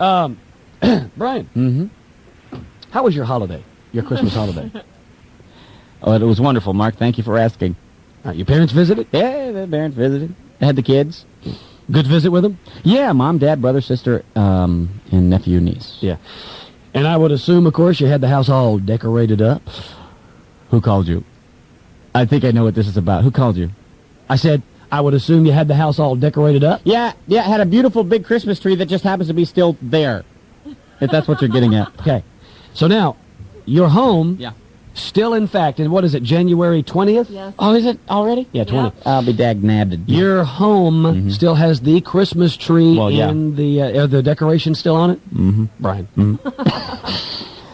Brian. Mm-hmm. How was your holiday? Your Christmas holiday? Oh, it was wonderful, Mark. Thank you for asking. Your parents visited? Yeah, the parents visited. I had the kids. Good visit with them? Yeah, mom, dad, brother, sister, and nephew, niece. Yeah. And I would assume, of course, you had the house all decorated up. Who called you? I think I know what this is about. Who called you? I said, I would assume you had the house all decorated up? Yeah, it had a beautiful big Christmas tree that just happens to be still there. If that's what you're getting at. Okay. So now, your home, Yeah. still in fact, and what is it, January 20th? Yes. Oh, is it already? Yeah, 20th. I'll be dag-nabbed. Your home still has the Christmas tree and the decorations still on it? Mm-hmm. Brian.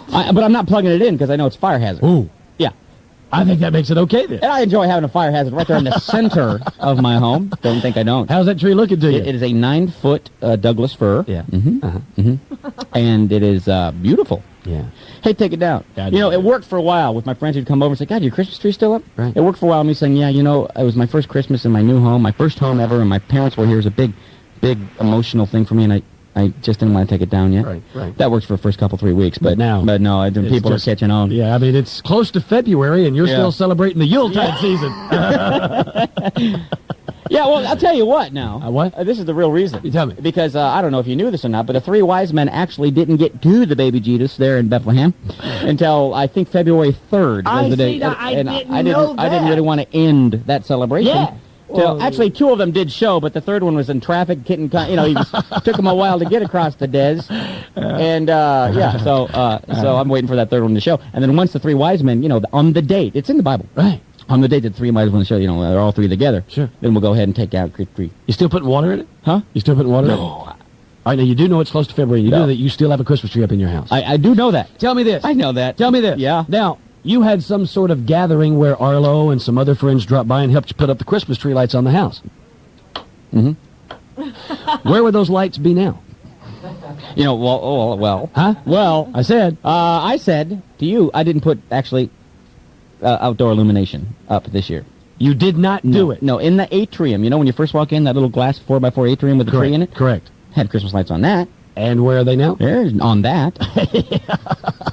But I'm not plugging it in because I know it's fire hazard. Ooh. Yeah. I think that makes it okay then. And I enjoy having a fire hazard right there in the center of my home. Don't think I don't. How's that tree looking to you? It is a 9-foot Douglas fir. Yeah. And it is beautiful. Yeah. Hey, take it down. God, You know, yeah. it worked for a while with my friends who'd come over and say, God, your Christmas tree still up? Right. It worked for a while, me saying, yeah, you know, it was my first Christmas in my new home, my first home ever, and my parents were here. It was a big, big emotional thing for me, and I just didn't want to take it down yet. Right. That works for the first couple, 3 weeks, but now, no, people are catching on. Yeah, I mean, it's close to February, and you're still celebrating the Yuletide season. Yeah, well, I'll tell you what now. What? This is the real reason. You tell me. Because I don't know if you knew this or not, but the three wise men actually didn't get to the baby Jesus there in Bethlehem until, I think, February 3rd was the day. I didn't know I didn't that. really want to end that celebration. Yeah. Till, actually, two of them did show, but the third one was in traffic. He took him a while to get across the Des. And, so I'm waiting for that third one to show. And then once the three wise men, on the date, it's in the Bible. Right. On the date that three might want to show, they're all three together. Sure. Then we'll go ahead and take out tree. You still putting water in it? Huh? You still putting water in it? No. All right, now you do know it's close to February. You know that you still have a Christmas tree up in your house. I do know that. Tell me this. I know that. Tell me this. Yeah. Now, you had some sort of gathering where Arlo and some other friends dropped by and helped you put up the Christmas tree lights on the house. Mm-hmm. Where would those lights be now? Well. Huh? Well, I said to you, I didn't put, actually, outdoor illumination up this year. you did not do it. No, in the atrium. When you first walk in, that little glass 4x4 atrium with the tree in it? Correct. Had Christmas lights on that. And where are they now? There's on that.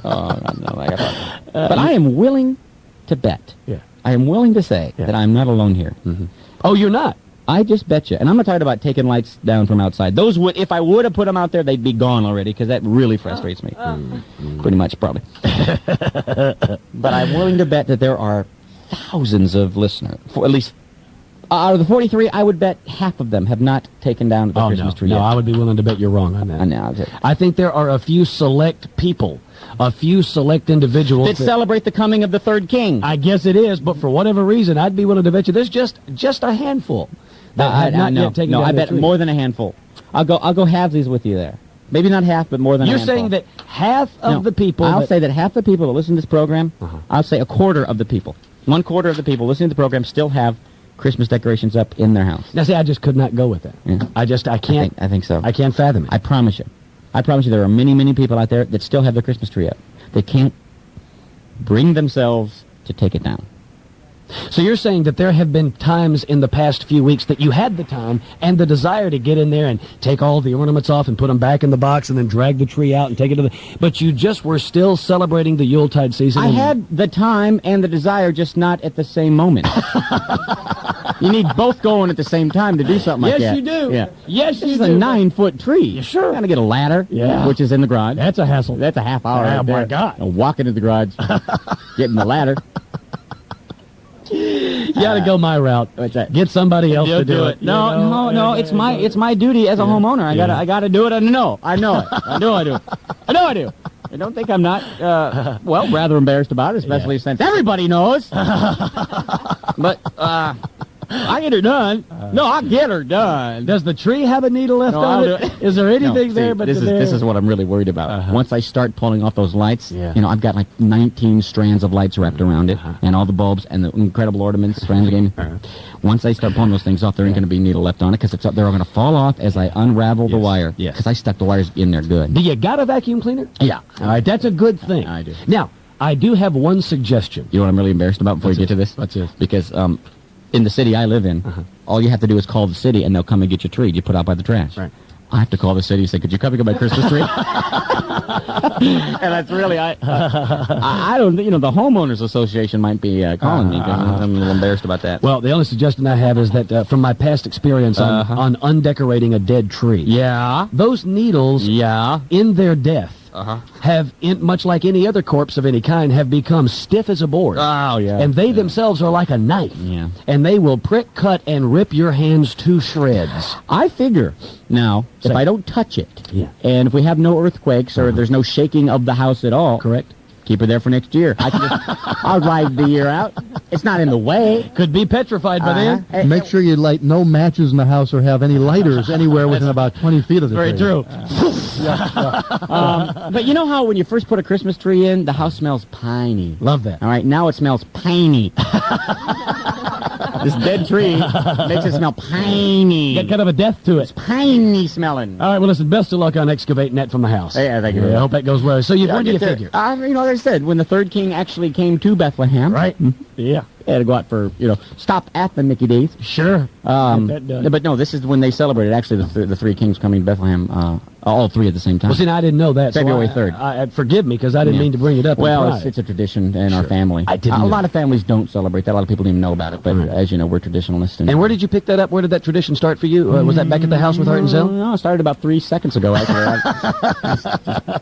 But I am willing to bet. Yeah. I am willing to say that I'm not alone here. Mm-hmm. Oh, you're not? I just bet you. And I'm not talking about taking lights down from outside. Those would, if I would have put them out there, they'd be gone already, because that really frustrates me. Pretty much, probably. But I'm willing to bet that there are thousands of listeners. At least, out of the 43, I would bet half of them have not taken down the Christmas tree yet. No, I would be willing to bet you're wrong on that. I think there are a few select people, a few select individuals that celebrate the coming of the third king. I guess it is, but for whatever reason, I'd be willing to bet you there's just a handful that have not yet taken down I their bet tree. more than a handful. I'll go halvesies with you there. Maybe not half, but more than a handful. You're saying that half of the people... I'll say that half the people that listen to this program, I'll say a quarter of the people, 1/4 of the people listening to the program still have Christmas decorations up in their house. Now, see, I just could not go with that. Yeah. I can't... I think so. I can't fathom it. I promise you. I promise you there are many, many people out there that still have their Christmas tree up. They can't bring themselves to take it down. So you're saying that there have been times in the past few weeks that you had the time and the desire to get in there and take all the ornaments off and put them back in the box and then drag the tree out and take it to the... But you just were still celebrating the Yuletide season. I had the time and the desire, just not at the same moment. You need both going at the same time to do something like that. Yes, you do. Yeah. Yes, This you is do. a 9-foot tree. Yeah, sure. Got to get a ladder, which is in the garage. That's a hassle. That's a half hour. Oh, right my there. God. And walk into the garage, getting the ladder. You got to go my route. What's that? Get somebody else to do it. No. It's my duty as a homeowner. I gotta do it. I know it. I know I do. I don't think I'm not, rather embarrassed about it, especially since everybody knows. But, I get her done. I'll get her done. Does the tree have a needle left No, on I'll it? do it. Is there anything No, there see, but this is what I'm really worried about. Once I start pulling off those lights, I've got like 19 strands of lights wrapped around it, and all the bulbs and the incredible ornaments, strands game. Once I start pulling those things off, there ain't going to be a needle left on it, because they're all going to fall off as I unravel the wire. Yes. Because I stuck the wires in there good. Do you got a vacuum cleaner? Yeah. All right, that's a good thing. I do. Now, I do have one suggestion. You know what I'm really embarrassed about before you get to this? What's this? Because in the city I live in, all you have to do is call the city, and they'll come and get your tree you put out by the trash. Right. I have to call the city and say, could you come pick up my Christmas tree? And that's really, I don't, the homeowners association might be calling me because I'm a little embarrassed about that. Well, the only suggestion I have is that from my past experience on undecorating a dead tree. Yeah. Those needles, in their death, have, much like any other corpse of any kind, have become stiff as a board. Oh, yeah. And they themselves are like a knife. Yeah. And they will prick, cut, and rip your hands to shreds. I figure, now, if I don't touch it, and if we have no earthquakes or there's no shaking of the house at all, correct? Keep it there for next year. I'll ride the year out. It's not in the way. Could be petrified by then. Make sure you light no matches in the house or have any lighters anywhere within about 20 feet of the tree. Very true. But you know how when you first put a Christmas tree in, the house smells piney. Love that. All right, now it smells piney. This dead tree makes it smell piney. Got kind of a death to it. It's piney smelling. All right, well, listen, best of luck on excavating that from the house. Yeah, thank you. I hope that goes well. So when do you figure? Like I said, when the third king actually came to Bethlehem. Right. Yeah. They had to go out for, stop at the Mickey D's. Sure. But no, this is when they celebrated, actually, the three kings coming to Bethlehem, all three at the same time. Well, see, now, I didn't know that. February 3rd. Forgive me, because I didn't mean to bring it up. Well, it's a tradition in our family. I didn't A lot of families don't celebrate that. A lot of people don't even know about it. But as you know, we're traditionalists. And where did you pick that up? Where did that tradition start for you? Was that back at the house with Art and Zell? No, it started about 3 seconds ago, actually.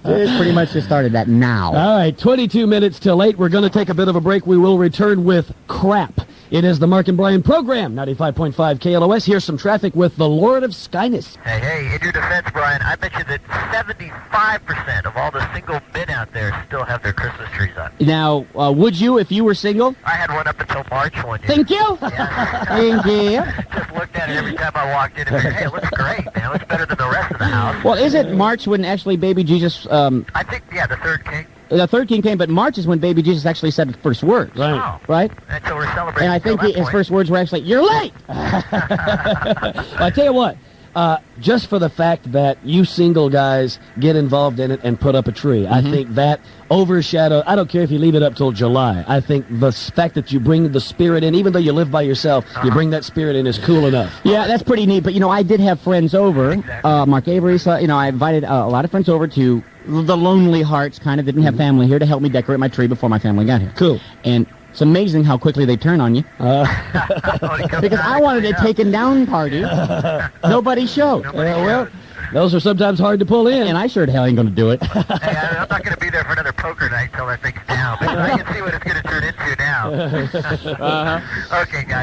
It's pretty much just started that now. All right, 22 minutes till 8. We're going to take a bit of a break. We will return with crap. It is the Mark and Brian program, 95.5 KLOS. Here's some traffic with the Lord of Skyness. Hey, in your defense, Brian, I bet you that 75% of all the single men out there still have their Christmas trees up. Now, would you if you were single? I had one up until March one year. Thank you. Yeah. Thank you. Just looked at it every time I walked in and figured, hey, it looks great, man. It looks better than the rest of the house. Well, is it March when actually baby Jesus... I think, the third king. The third king came, but March is when baby Jesus actually said his first words. Right. Oh. Right? And so we're celebrating. And I think his first words were actually, "You're late." Well, I tell you what, just for the fact that you single guys get involved in it and put up a tree, I think that overshadows, I don't care if you leave it up till July, I think the fact that you bring the spirit in, even though you live by yourself, you bring that spirit in is cool enough. Yeah, that's pretty neat. But, I did have friends over. Exactly. Mark Avery, I invited a lot of friends over to the lonely hearts, kind of didn't have family here, to help me decorate my tree before my family got here. Cool. And it's amazing how quickly they turn on you. Because I wanted a taken down party. Nobody showed. Well, those are sometimes hard to pull in. And I sure the hell ain't going to do it. Hey, I'm not going to be there for another poker night until that thing's down. But I can see what it's going to turn into now. Okay, guys.